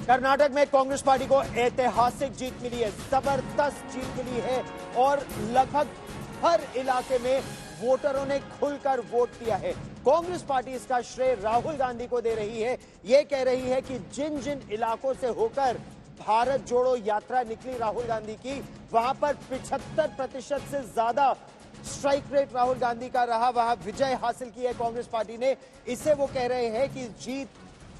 कर्नाटक में कांग्रेस पार्टी को ऐतिहासिक जीत मिली है, जबरदस्त जीत मिली है और लगभग हर इलाके में वोटरों ने खुलकर वोट दिया है। कांग्रेस पार्टी इसका श्रेय राहुल गांधी को दे रही है। यह कह रही है कि जिन जिन इलाकों से होकर भारत जोड़ो यात्रा निकली राहुल गांधी की, वहां पर 75% से ज्यादा स्ट्राइक रेट राहुल गांधी का रहा, वहां विजय हासिल की है कांग्रेस पार्टी ने। इसे वो कह रहे हैं कि जीत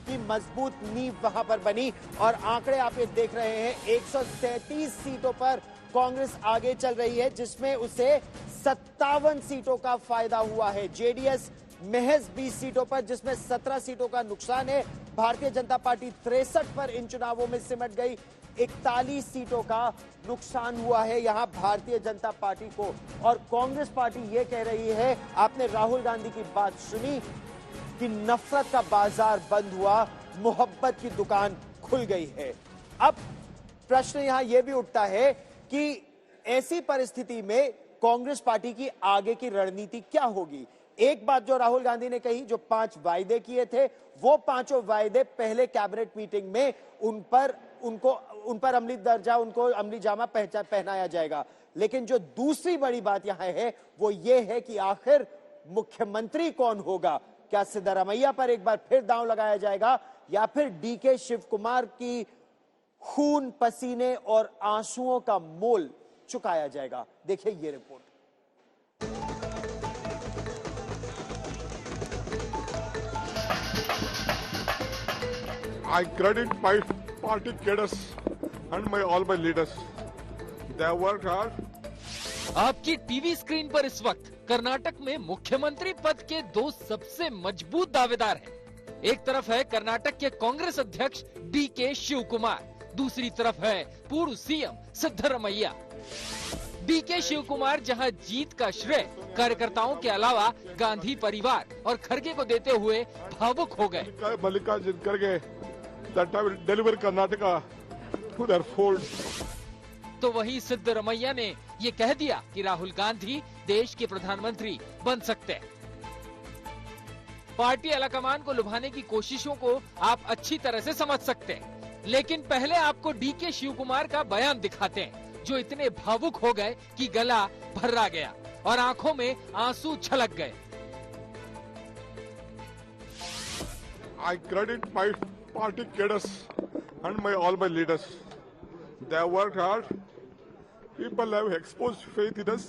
की मजबूत नींव वहां पर बनी और आंकड़े आप ये देख रहे हैं, 133 सीटों पर कांग्रेस आगे चल रही है, जिसमें उसे 57 सीटों का फायदा हुआ है। जेडीएस महज 20 सीटों पर, जिसमें 17 सीटों का नुकसान है। भारतीय जनता पार्टी 63 पर इन चुनावों में सिमट गई, 41 सीटों का नुकसान हुआ है यहां भारतीय जनता पार्टी को। और कांग्रेस पार्टी यह कह रही है, आपने राहुल गांधी की बात सुनी कि नफरत का बाजार बंद हुआ, मोहब्बत की दुकान खुल गई है। अब प्रश्न यहां यह भी उठता है कि ऐसी परिस्थिति में कांग्रेस पार्टी की आगे की रणनीति क्या होगी। एक बात जो राहुल गांधी ने कही, जो 5 वायदे किए थे, वो 5 वायदे पहले कैबिनेट मीटिंग में उन पर अमली दर्जा, उनको अमली जामा पहनाया जाएगा। लेकिन जो दूसरी बड़ी बात यहां है वो ये है कि आखिर मुख्यमंत्री कौन होगा। क्या सिद्धरामैया पर एक बार फिर दांव लगाया जाएगा या फिर डीके शिव कुमार की खून, पसीने और आंसुओं का मोल चुकाया जाएगा। देखिए ये report. I credit my party cadres and all my leaders. They have worked hard. आपकी टीवी स्क्रीन पर इस वक्त कर्नाटक में मुख्यमंत्री पद के 2 सबसे मजबूत दावेदार हैं। एक तरफ है कर्नाटक के कांग्रेस अध्यक्ष डीके शिव कुमार, दूसरी तरफ है पूर्व सीएम सिद्धरामैया। डीके शिव कुमार जहां जीत का श्रेय कार्यकर्ताओं के अलावा गांधी परिवार और खड़गे को देते हुए भावुक हो गए। मल्लिकार्जुन खड़गे that I will deliver Karnataka to their fold. तो वही सिद्धरामैया ने ये कह दिया कि राहुल गांधी देश के प्रधानमंत्री बन सकते हैं। पार्टी आलाकमान को लुभाने की कोशिशों को आप अच्छी तरह से समझ सकते हैं, लेकिन पहले आपको डीके शिव कुमार का बयान दिखाते हैं, जो इतने भावुक हो गए कि गला भर्रा गया और आंखों में आंसू छलक गए। I credit my party cadres and all my leaders. They have worked hard. People have exposed faith in us.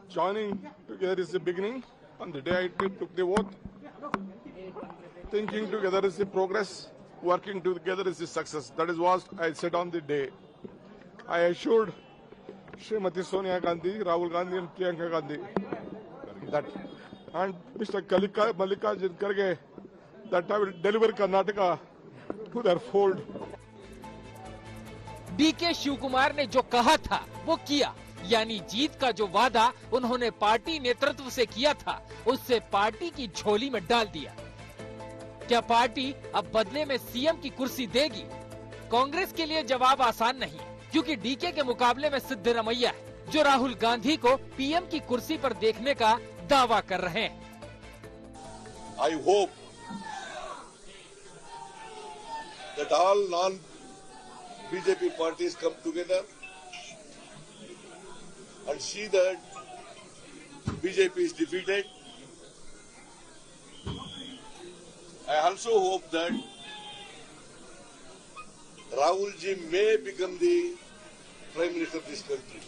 Joining together is the beginning. On the day I took the vote, thinking together is the progress. Working together is the success. That is what I said on the day. I assured Srimati Sonia Gandhi, Rahul Gandhi and Priyanka Gandhi that, and Mr. Malikarjun Kharge, that I will deliver Karnataka to their fold. DK Shiv Kumar ने जो कहा था वो किया, यानी जीत का जो वादा उन्होंने पार्टी नेतृत्व से किया था उससे पार्टी की झोली में डाल दिया। क्या पार्टी अब बदले में सीएम की कुर्सी देगी? कांग्रेस के लिए जवाब आसान नहीं, क्योंकि डीके के मुकाबले में सिद्धरामैया है, जो राहुल गांधी को पीएम की कुर्सी पर देखने का दावा कर रहे हैं। I hope that all non-BJP parties come together and see that BJP is defeated. I also hope that Rahul ji may become the Prime Minister of this country.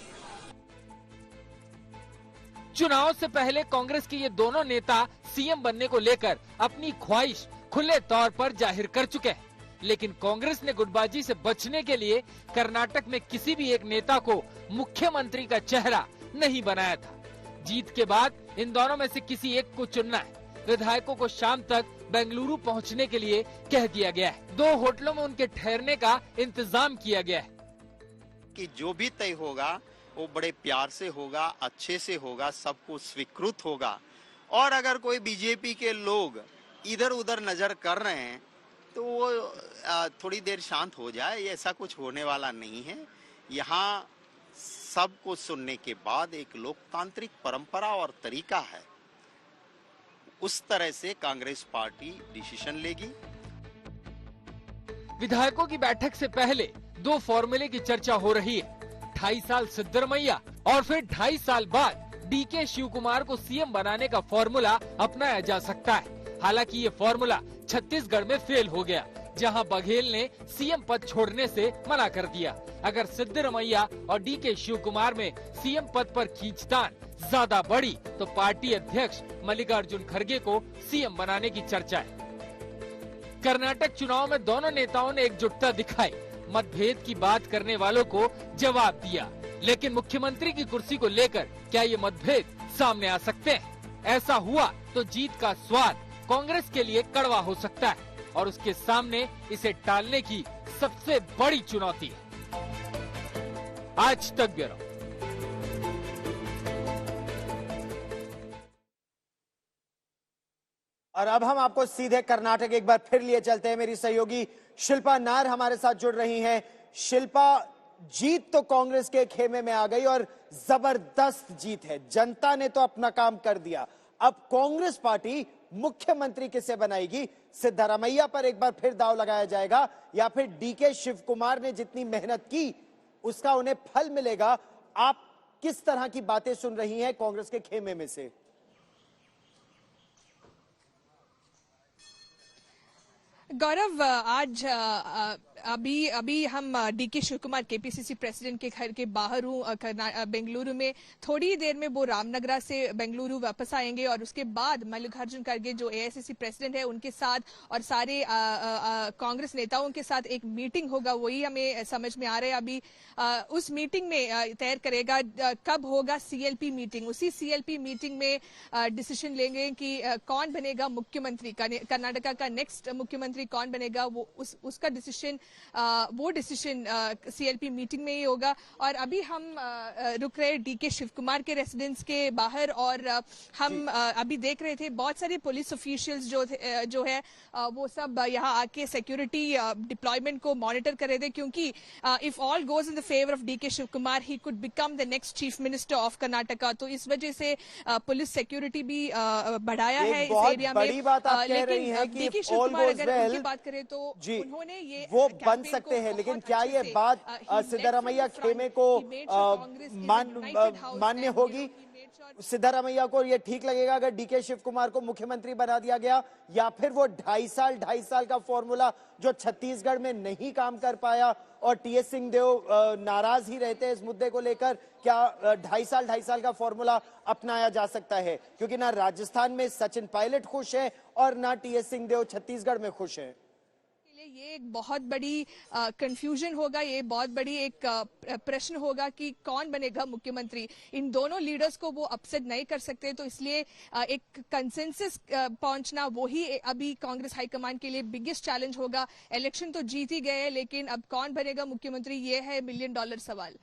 चुनाव से पहले कांग्रेस के ये दोनों नेता सीएम बनने को लेकर अपनी ख्वाहिश खुले तौर पर जाहिर कर चुके हैं, लेकिन कांग्रेस ने गुटबाजी से बचने के लिए कर्नाटक में किसी भी एक नेता को मुख्यमंत्री का चेहरा नहीं बनाया था। जीत के बाद इन दोनों में से किसी एक को चुनना है। विधायकों को शाम तक बेंगलुरु पहुंचने के लिए कह दिया गया है। 2 होटलों में उनके ठहरने का इंतजाम किया गया है। कि जो भी तय होगा वो बड़े प्यार से होगा, अच्छे से होगा, सबको स्वीकृत होगा। और अगर कोई बीजेपी के लोग इधर उधर नजर कर रहे हैं तो वो थोड़ी देर शांत हो जाए, ऐसा कुछ होने वाला नहीं है। यहाँ सबको सुनने के बाद एक लोकतांत्रिक परंपरा और तरीका है, उस तरह से कांग्रेस पार्टी डिसीजन लेगी। विधायकों की बैठक से पहले दो फॉर्मूले की चर्चा हो रही है। 2.5 साल सिद्धरमैया और फिर 2.5 साल बाद डीके शिवकुमार को सीएम बनाने का फॉर्मूला अपनाया जा सकता है। हालांकि ये फॉर्मूला छत्तीसगढ़ में फेल हो गया, जहां बघेल ने सीएम पद छोड़ने से मना कर दिया। अगर सिद्धरमैया और डीके शिवकुमार में सीएम पद पर खींचतान ज्यादा बढ़ी तो पार्टी अध्यक्ष मल्लिकार्जुन खड़गे को सीएम बनाने की चर्चा है। कर्नाटक चुनाव में दोनों नेताओं ने एकजुटता दिखाई, मतभेद की बात करने वालों को जवाब दिया, लेकिन मुख्यमंत्री की कुर्सी को लेकर क्या ये मतभेद सामने आ सकते हैं? ऐसा हुआ तो जीत का स्वाद कांग्रेस के लिए कड़वा हो सकता है और उसके सामने इसे टालने की सबसे बड़ी चुनौती है। आज तक ब्यूरो। और अब हम आपको सीधे कर्नाटक एक बार फिर लिए चलते हैं। मेरी सहयोगी शिल्पा नायर हमारे साथ जुड़ रही हैं। शिल्पा, जीत तो कांग्रेस के खेमे में आ गई और जबरदस्त जीत है। जनता ने तो अपना काम कर दिया। अब कांग्रेस पार्टी मुख्यमंत्री किसे बनाएगी? सिद्धरमैया पर एक बार फिर दांव लगाया जाएगा या फिर डीके शिवकुमार ने जितनी मेहनत की उसका उन्हें फल मिलेगा? आप किस तरह की बातें सुन रही हैं कांग्रेस के खेमे में से? गौरव, आज अभी हम डीके शिवकुमार केपीसीसी प्रेसिडेंट के घर के बाहर हूँ बेंगलुरु में। थोड़ी देर में वो रामनगरा से बेंगलुरु वापस आएंगे और उसके बाद मल्लिकार्जुन खड़गे जो एआईसीसी प्रेसिडेंट है उनके साथ और सारे कांग्रेस नेताओं के साथ एक मीटिंग होगा। वही हमें समझ में आ रहा है अभी। उस मीटिंग में तय करेगा कब होगा सीएलपी मीटिंग। उसी सीएलपी मीटिंग में डिसीजन लेंगे कि कौन बनेगा मुख्यमंत्री, कर्नाटका का नेक्स्ट मुख्यमंत्री कौन बनेगा। वो उसका डिसीजन सीएलपी मीटिंग में ही होगा। और अभी हम रुक रहे डीके शिवकुमार के रेसिडेंस के बाहर और हम अभी देख रहे थे बहुत सारे पुलिस ऑफिशियल्स जो है वो सब यहाँ आके सिक्योरिटी डिप्लॉयमेंट को मॉनिटर कर रहे थे, क्योंकि if all goes in the favour of DK Shivakumar ही could become the next chief minister of Karnataka. तो इस वजह से पुलिस सिक्योरिटी भी बढ़ाया है इस एरिया में। लेकिन डीके शिवकुमार अगर उनकी बात करें तो उन्होंने ये वो बन सकते हैं, लेकिन क्या ये बात सिद्धरमैया खेमे को मान्य होगी? सिद्धरमैया को ये ठीक लगेगा अगर डीके शिवकुमार को मुख्यमंत्री बना दिया गया, या फिर वो 2.5 साल का फॉर्मूला जो छत्तीसगढ़ में नहीं काम कर पाया और टीएस सिंहदेव नाराज ही रहते हैं इस मुद्दे को लेकर, क्या 2.5 साल का फॉर्मूला अपनाया जा सकता है? क्योंकि ना राजस्थान में सचिन पायलट खुश है और ना टीएस सिंहदेव छत्तीसगढ़ में खुश है। ये एक बहुत बड़ी कंफ्यूजन होगा, ये बहुत बड़ी एक प्रश्न होगा कि कौन बनेगा मुख्यमंत्री। इन दोनों लीडर्स को वो अपसेट नहीं कर सकते, तो इसलिए एक कंसेंसस पहुंचना वो ही अभी कांग्रेस हाईकमान के लिए बिगेस्ट चैलेंज होगा। इलेक्शन तो जीत ही गए, लेकिन अब कौन बनेगा मुख्यमंत्री ये है $1 मिलियन सवाल।